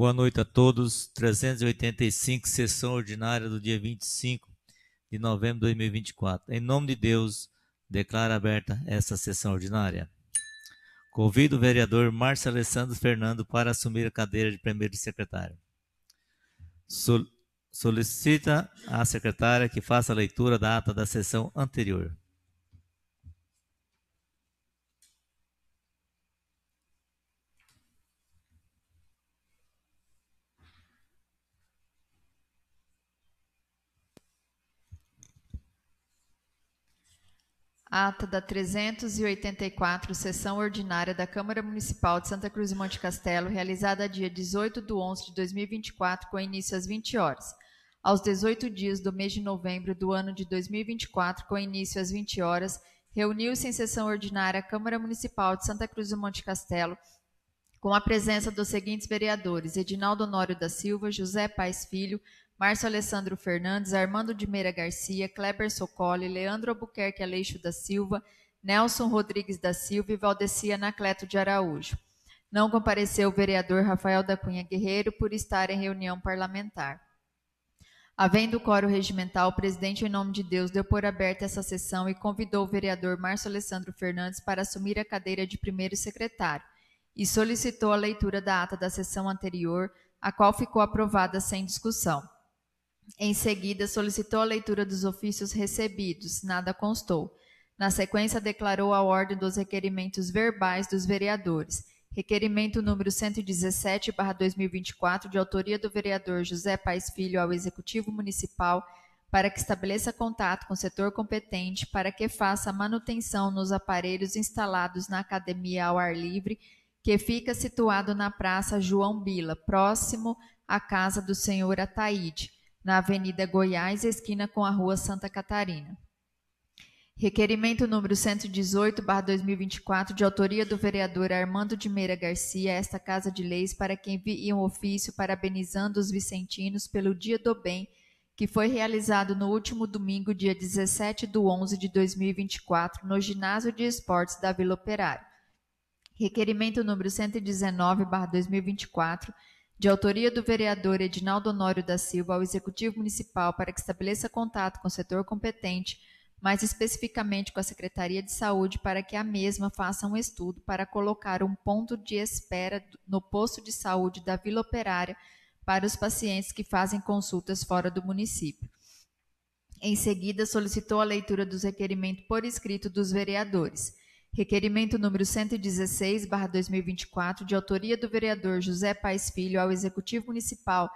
Boa noite a todos. 385, sessão ordinária do dia 25 de novembro de 2024. Em nome de Deus, declaro aberta essa sessão ordinária. Convido o vereador Márcio Alessandro Fernando para assumir a cadeira de primeiro secretário. Solicita à secretária que faça a leitura da ata da sessão anterior. Ata da 384, sessão ordinária da Câmara Municipal de Santa Cruz do Monte Castelo, realizada dia 18/11/2024, com início às 20 horas. Aos 18 dias do mês de novembro do ano de 2024, com início às 20 horas, reuniu-se em sessão ordinária a Câmara Municipal de Santa Cruz do Monte Castelo, com a presença dos seguintes vereadores: Edinaldo Honório da Silva, José Paes Filho, Márcio Alessandro Fernandes, Armando de Meira Garcia, Kleber Socoli, Leandro Albuquerque Aleixo da Silva, Nelson Rodrigues da Silva e Valdeci Anacleto de Araújo. Não compareceu o vereador Rafael da Cunha Guerreiro por estar em reunião parlamentar. Havendo quórum regimental, o presidente, em nome de Deus, deu por aberta essa sessão e convidou o vereador Márcio Alessandro Fernandes para assumir a cadeira de primeiro secretário e solicitou a leitura da ata da sessão anterior, a qual ficou aprovada sem discussão. Em seguida, solicitou a leitura dos ofícios recebidos, nada constou. Na sequência, declarou a ordem dos requerimentos verbais dos vereadores. Requerimento número 117/2024, de autoria do vereador José Paes Filho ao Executivo Municipal, para que estabeleça contato com o setor competente para que faça a manutenção nos aparelhos instalados na academia ao ar livre, que fica situado na Praça João Bila, próximo à casa do senhor Ataíde, na Avenida Goiás, esquina com a Rua Santa Catarina. Requerimento número 118/2024, de autoria do vereador Armando de Meira Garcia, a esta Casa de Leis, para que envie um ofício parabenizando os vicentinos pelo Dia do Bem, que foi realizado no último domingo, dia 17/11/2024, no Ginásio de Esportes da Vila Operária. Requerimento número 119/2024, de autoria do vereador Edinaldo Honório da Silva ao Executivo Municipal para que estabeleça contato com o setor competente, mais especificamente com a Secretaria de Saúde, para que a mesma faça um estudo para colocar um ponto de espera no posto de saúde da Vila Operária para os pacientes que fazem consultas fora do município. Em seguida, solicitou a leitura dos requerimentos por escrito dos vereadores. Requerimento número 116/2024, de autoria do vereador José Paes Filho ao Executivo Municipal,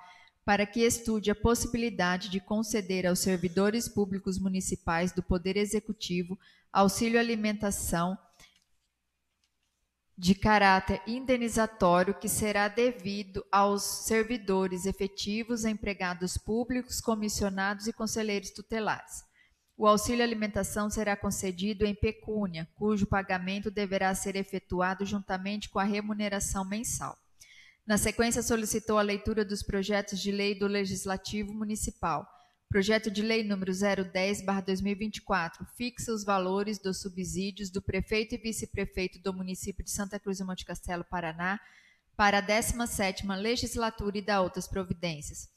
para que estude a possibilidade de conceder aos servidores públicos municipais do Poder Executivo auxílio alimentação de caráter indenizatório que será devido aos servidores efetivos, empregados públicos, comissionados e conselheiros tutelares. O auxílio alimentação será concedido em pecúnia, cujo pagamento deverá ser efetuado juntamente com a remuneração mensal. Na sequência, solicitou a leitura dos projetos de lei do Legislativo Municipal. Projeto de lei número 010/2024, fixa os valores dos subsídios do prefeito e vice-prefeito do município de Santa Cruz do Monte Castelo, Paraná, para a 17ª legislatura e dá outras providências.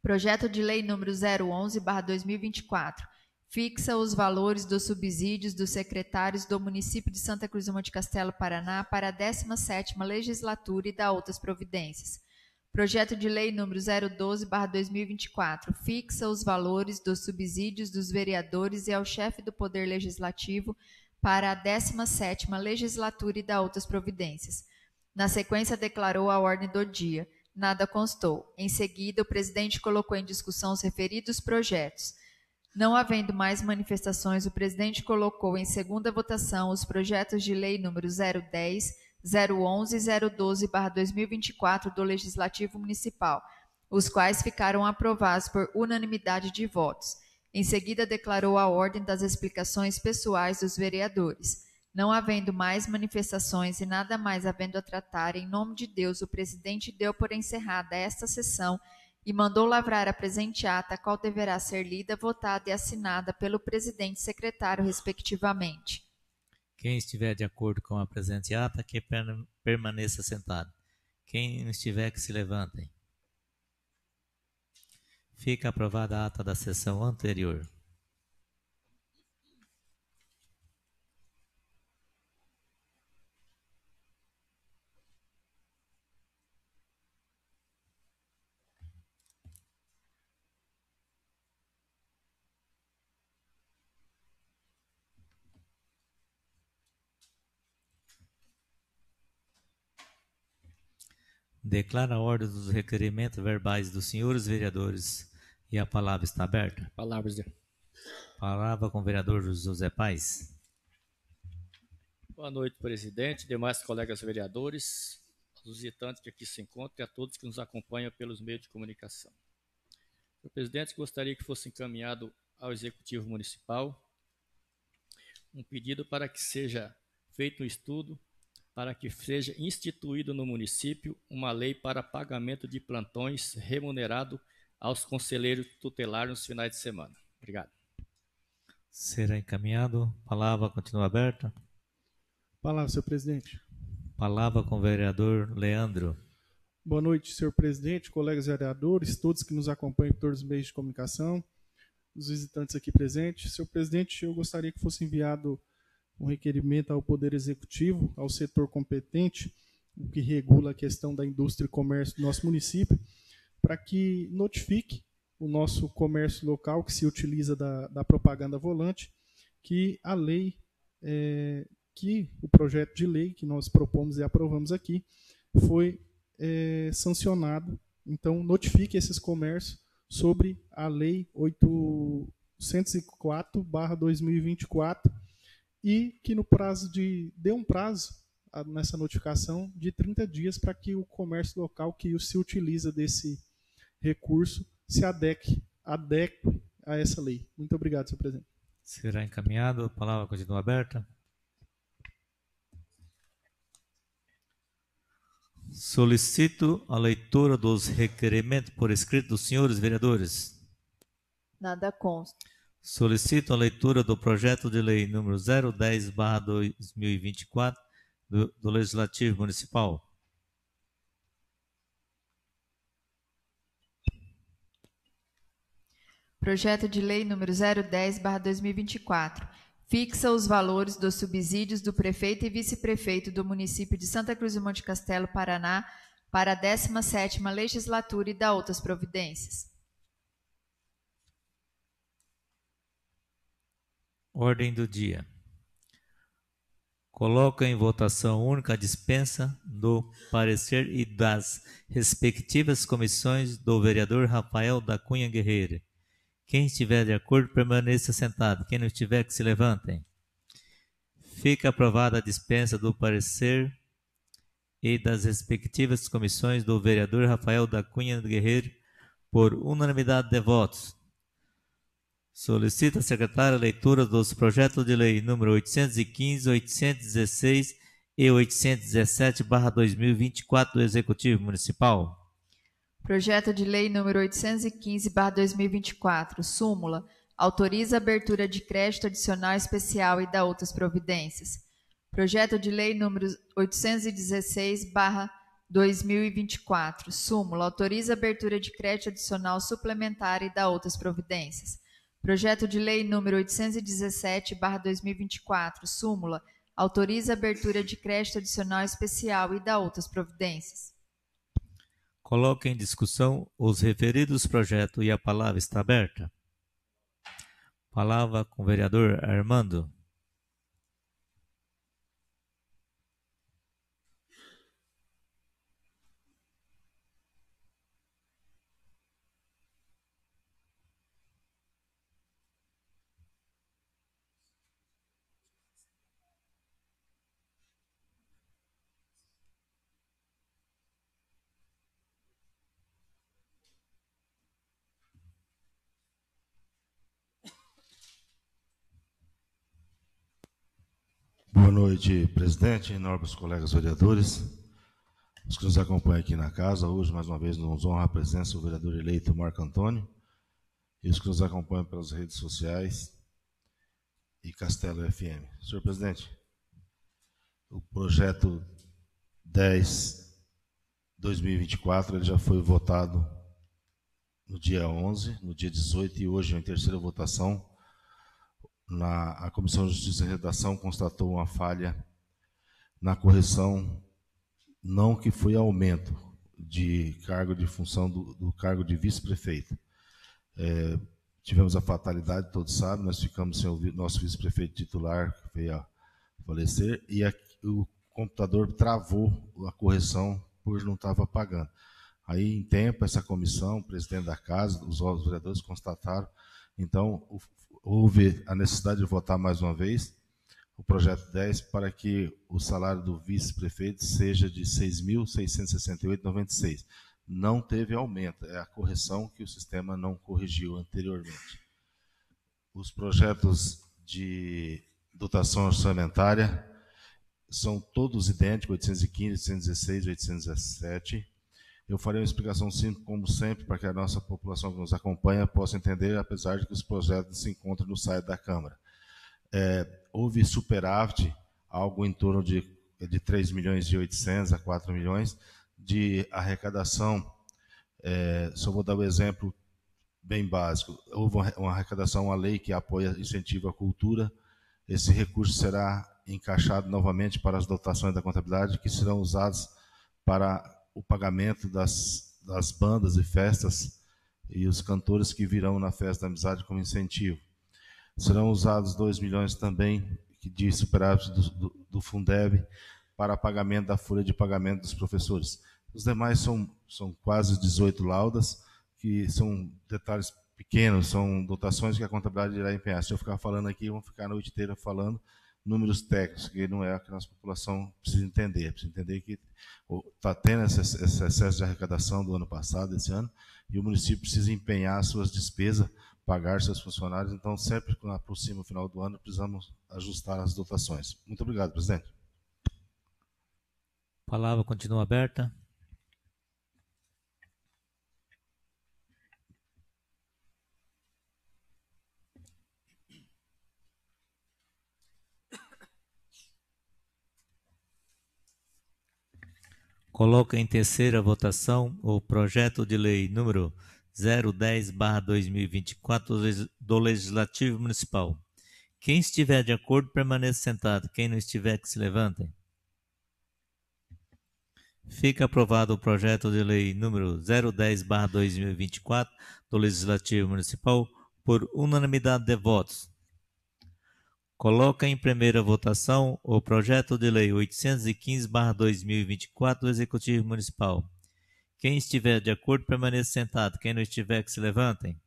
Projeto de lei número 011/2024, fixa os valores dos subsídios dos secretários do município de Santa Cruz do Monte Castelo, Paraná, para a 17ª legislatura e dá outras providências. Projeto de lei número 012/2024, fixa os valores dos subsídios dos vereadores e ao chefe do Poder Legislativo para a 17ª legislatura e dá outras providências. Na sequência, declarou a ordem do dia. Nada constou. Em seguida, o presidente colocou em discussão os referidos projetos. Não havendo mais manifestações, o presidente colocou em segunda votação os projetos de lei número 010, 011 e 012/2024 do Legislativo Municipal, os quais ficaram aprovados por unanimidade de votos. Em seguida, declarou a ordem das explicações pessoais dos vereadores. Não havendo mais manifestações e nada mais havendo a tratar, em nome de Deus, o presidente deu por encerrada esta sessão e mandou lavrar a presente ata, a qual deverá ser lida, votada e assinada pelo presidente e secretário, respectivamente. Quem estiver de acordo com a presente ata, que permaneça sentado. Quem não estiver, que se levantem. Fica aprovada a ata da sessão anterior. Declara a ordem dos requerimentos verbais dos senhores vereadores e a palavra está aberta. Palavra com o vereador José Paes. Boa noite, presidente, demais colegas vereadores, os visitantes que aqui se encontram e a todos que nos acompanham pelos meios de comunicação. Senhor presidente, gostaria que fosse encaminhado ao Executivo Municipal um pedido para que seja feito um estudo para que seja instituído no município uma lei para pagamento de plantões remunerado aos conselheiros tutelares nos finais de semana. Obrigado. Será encaminhado. Palavra continua aberta. Palavra, senhor presidente. Palavra com o vereador Leandro. Boa noite, senhor presidente, colegas vereadores, todos que nos acompanham por todos os meios de comunicação, os visitantes aqui presentes. Senhor presidente, eu gostaria que fosse enviado um requerimento ao Poder Executivo, ao setor competente, o que regula a questão da indústria e comércio do nosso município, para que notifique o nosso comércio local que se utiliza da propaganda volante, que a lei, que o projeto de lei que nós propomos e aprovamos aqui, foi sancionado. Então, notifique esses comércios sobre a Lei 804/2024 e que no prazo dê um prazo nessa notificação de 30 dias para que o comércio local que se utiliza desse recurso se adeque a essa lei. Muito obrigado, senhor presidente. Será encaminhado. A palavra continua aberta. Solicito a leitura dos requerimentos por escrito dos senhores vereadores. Nada consta. Solicito a leitura do projeto de lei número 010/2024 do Legislativo Municipal. Projeto de lei número 010/2024. Fixa os valores dos subsídios do prefeito e vice-prefeito do município de Santa Cruz do Monte Castelo, Paraná, para a 17ª legislatura e dá outras providências. Ordem do dia. Coloca em votação única a dispensa do parecer e das respectivas comissões do vereador Rafael da Cunha Guerreiro. Quem estiver de acordo, permaneça sentado. Quem não estiver, que se levantem. Fica aprovada a dispensa do parecer e das respectivas comissões do vereador Rafael da Cunha Guerreiro por unanimidade de votos. Solicita a secretária a leitura dos projetos de lei número 815, 816 e 817/2024 do Executivo Municipal. Projeto de lei número 815/2024, súmula, autoriza a abertura de crédito adicional especial e dá outras providências. Projeto de lei número 816/2024, súmula, autoriza a abertura de crédito adicional suplementar e dá outras providências. Projeto de lei número 817/2024, súmula, autoriza a abertura de crédito adicional especial e dá outras providências. Coloque em discussão os referidos projetos e a palavra está aberta. Palavra com o vereador Armando. Boa noite, presidente, nobres colegas vereadores, os que nos acompanham aqui na casa. Hoje, mais uma vez, nos honra a presença do vereador eleito Marco Antônio e os que nos acompanham pelas redes sociais e Castelo FM. Senhor presidente, o projeto 10 2024, ele já foi votado no dia 11, no dia 18 e hoje, em terceira votação, a Comissão de Justiça e Redação constatou uma falha na correção, não que foi aumento de cargo de função do cargo de vice-prefeito. Tivemos a fatalidade, todos sabem, nós ficamos sem o nosso vice-prefeito titular, que veio a falecer, e o computador travou a correção por não estar pagando. Aí, em tempo, essa comissão, o presidente da casa, os vereadores constataram, então, houve a necessidade de votar mais uma vez o projeto 10 para que o salário do vice-prefeito seja de R$ 6.668,96. Não teve aumento, é a correção que o sistema não corrigiu anteriormente. Os projetos de dotação orçamentária são todos idênticos, 815, 816, 817. Eu farei uma explicação simples, como sempre, para que a nossa população que nos acompanha possa entender, apesar de que os projetos se encontram no site da Câmara. Houve superávit, algo em torno de 3 milhões e 800 a 4 milhões de arrecadação. Só vou dar um exemplo bem básico. Houve uma arrecadação, uma lei que apoia e incentiva a cultura. Esse recurso será encaixado novamente para as dotações da contabilidade, que serão usadas para o pagamento das bandas e festas e os cantores que virão na Festa da Amizade como incentivo. Serão usados 2 milhões também de superávit do Fundeb para pagamento da folha de pagamento dos professores. Os demais são quase 18 laudas, que são detalhes pequenos, são dotações que a contabilidade irá empenhar. Se eu ficar falando aqui, vamos ficar a noite inteira falando números técnicos, que não é o que a nossa população precisa entender. Precisa entender que está tendo esse excesso de arrecadação do ano passado, esse ano, e o município precisa empenhar suas despesas, pagar seus funcionários. Então, sempre que aproxima o final do ano, precisamos ajustar as dotações. Muito obrigado, presidente. A palavra continua aberta. Coloca em terceira votação o projeto de lei número 010/2024 do Legislativo Municipal. Quem estiver de acordo, permaneça sentado. Quem não estiver, que se levante. Fica aprovado o projeto de lei número 010/2024 do Legislativo Municipal por unanimidade de votos. Coloca em primeira votação o projeto de lei 815/2024 do Executivo Municipal. Quem estiver de acordo, permaneça sentado. Quem não estiver, que se levantem.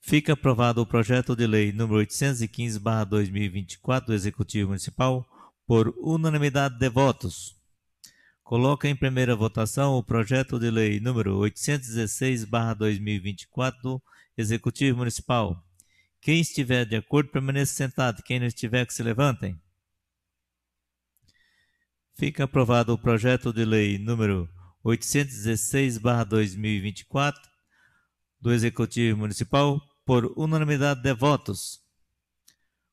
Fica aprovado o projeto de lei número 815/2024 do Executivo Municipal por unanimidade de votos. Coloca em primeira votação o projeto de lei número 816/2024 do Executivo Municipal. Quem estiver de acordo, permaneça sentado. Quem não estiver, que se levantem. Fica aprovado o projeto de lei número 816/2024 do Executivo Municipal por unanimidade de votos.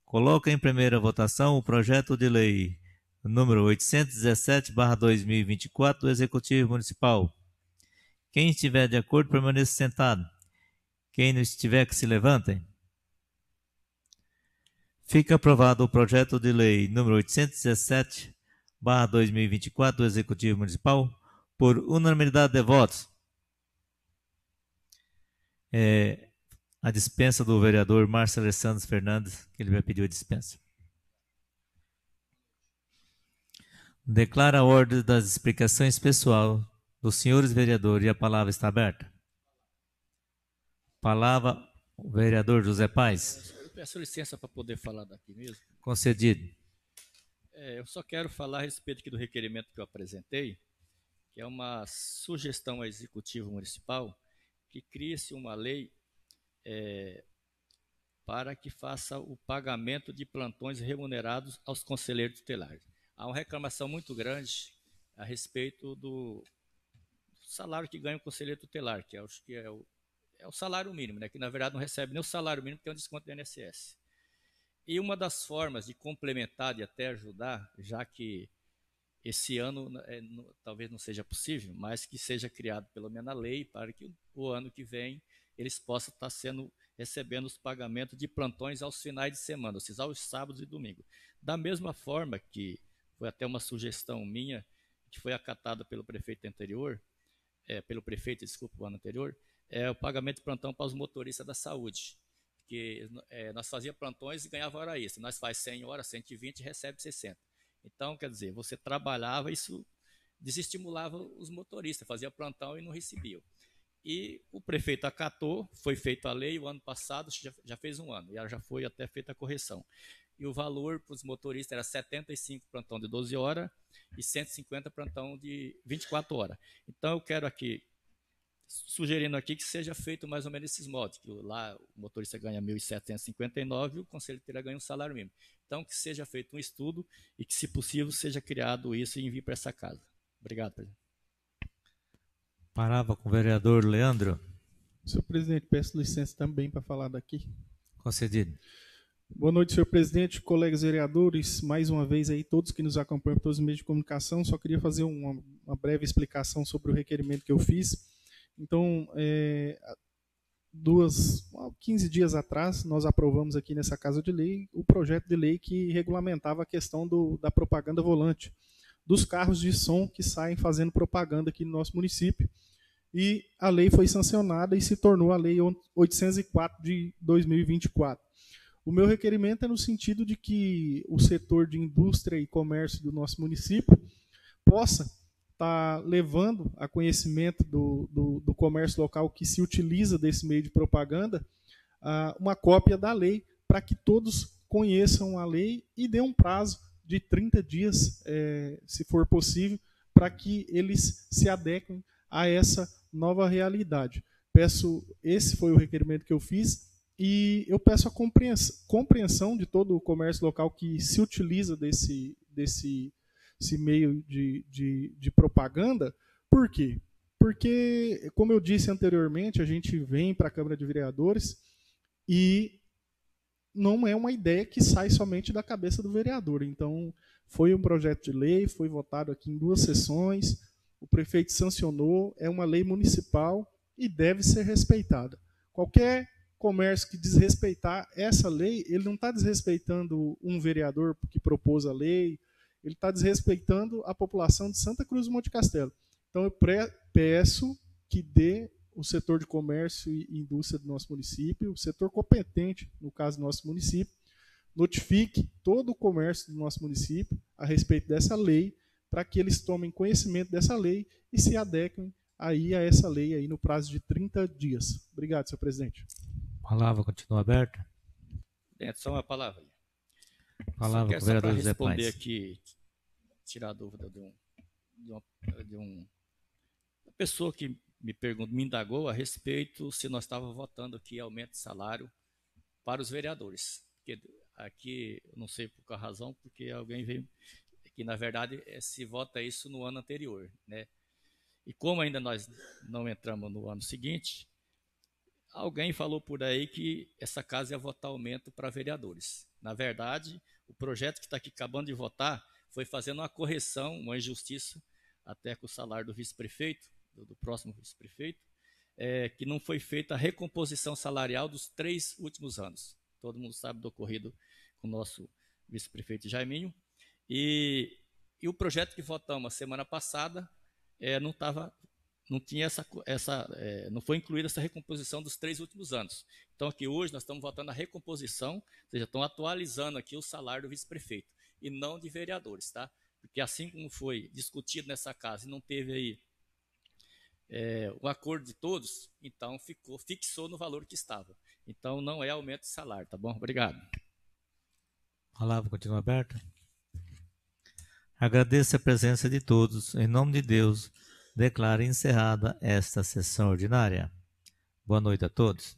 Coloca em primeira votação o projeto de lei número 817/2024 do Executivo Municipal. Quem estiver de acordo, permaneça sentado. Quem não estiver, que se levantem. Fica aprovado o projeto de lei número 817/2024 do Executivo Municipal por unanimidade de votos. A dispensa do vereador Márcio Alessandro Fernandes, que ele vai pedir a dispensa. Declara a ordem das explicações pessoal dos senhores vereadores e a palavra está aberta. Palavra, o vereador José Paes. Eu peço licença para poder falar daqui mesmo. Concedido. Eu só quero falar a respeito aqui do requerimento que eu apresentei, que é uma sugestão ao Executivo Municipal que crie-se uma lei para que faça o pagamento de plantões remunerados aos conselheiros tutelares. Há uma reclamação muito grande a respeito do salário que ganha o conselheiro tutelar, que acho que é o salário mínimo, né? Que na verdade não recebe nem o salário mínimo, tem um desconto do INSS. E uma das formas de complementar e até ajudar, já que esse ano talvez não seja possível, mas que seja criado pelo menos a lei para que o ano que vem eles possam estar recebendo os pagamentos de plantões aos finais de semana, ou seja, aos sábados e domingos. Da mesma forma que foi até uma sugestão minha, que foi acatada pelo prefeito anterior, o ano anterior, o pagamento de plantão para os motoristas da saúde, que nós fazíamos plantões e ganhava hora extra, nós faz 100 horas, 120 e recebe 60. Então, quer dizer, você trabalhava, isso desestimulava os motoristas, fazia plantão e não recebiam. E o prefeito acatou, foi feita a lei, o ano passado já fez um ano, e já foi até feita a correção. E o valor para os motoristas era 75 plantão de 12 horas e 150 plantão de 24 horas. Então, eu quero aqui, sugerindo aqui que seja feito mais ou menos esses modos, que lá o motorista ganha 1.759 e o conselho terá ganho um salário mínimo. Então, que seja feito um estudo e que, se possível, seja criado isso e envie para essa casa. Obrigado, presidente. Palavra com o vereador Leandro. Senhor presidente, peço licença também para falar daqui. Concedido. Boa noite, senhor presidente, colegas vereadores, mais uma vez aí, todos que nos acompanham por todos os meios de comunicação. Só queria fazer uma breve explicação sobre o requerimento que eu fiz. Então, 15 dias atrás, nós aprovamos aqui nessa Casa de Lei o projeto de lei que regulamentava a questão da propaganda volante, dos carros de som que saem fazendo propaganda aqui no nosso município. E a lei foi sancionada e se tornou a Lei 804 de 2024. O meu requerimento é no sentido de que o setor de indústria e comércio do nosso município possa estar levando a conhecimento do comércio local que se utiliza desse meio de propaganda uma cópia da lei, para que todos conheçam a lei e dê um prazo de 30 dias, se for possível, para que eles se adequem a essa nova realidade. Esse foi o requerimento que eu fiz, e eu peço a compreensão de todo o comércio local que se utiliza desse meio de propaganda. Por quê? Porque, como eu disse anteriormente, a gente vem para a Câmara de Vereadores e não é uma ideia que sai somente da cabeça do vereador. Então, foi um projeto de lei, foi votado aqui em 2 sessões, o prefeito sancionou, é uma lei municipal e deve ser respeitada. Qualquer comércio que desrespeitar essa lei, ele não está desrespeitando um vereador que propôs a lei, ele está desrespeitando a população de Santa Cruz do Monte Castelo. Então, eu peço que dê o setor de comércio e indústria do nosso município, o setor competente, no caso do nosso município, notifique todo o comércio do nosso município a respeito dessa lei, para que eles tomem conhecimento dessa lei e se adequem aí a essa lei aí no prazo de 30 dias. Obrigado, senhor presidente. A palavra continua aberta. Só uma palavra. Palavra com o vereador José responder Paes. Aqui, tirar a dúvida de uma pessoa que me indagou a respeito se nós estávamos votando aqui aumento de salário para os vereadores. Porque aqui, eu não sei por qual razão, porque alguém veio, que na verdade se vota isso no ano anterior, né? E como ainda nós não entramos no ano seguinte, alguém falou por aí que essa casa ia votar aumento para vereadores. Na verdade, o projeto que está aqui acabando de votar foi fazendo uma correção, uma injustiça, até com o salário do vice-prefeito, do próximo vice-prefeito, que não foi feita a recomposição salarial dos 3 últimos anos. Todo mundo sabe do ocorrido com o nosso vice-prefeito Jaiminho. E o projeto que votamos a semana passada não foi incluída essa recomposição dos 3 últimos anos. Então, aqui hoje nós estamos votando a recomposição, ou seja, estão atualizando aqui o salário do vice-prefeito, e não de vereadores, tá? Porque assim como foi discutido nessa casa e não teve aí o acordo de todos, então fixou no valor que estava. Então, não é aumento de salário, tá bom? Obrigado. A palavra continua aberta. Agradeço a presença de todos. Em nome de Deus, declaro encerrada esta sessão ordinária. Boa noite a todos.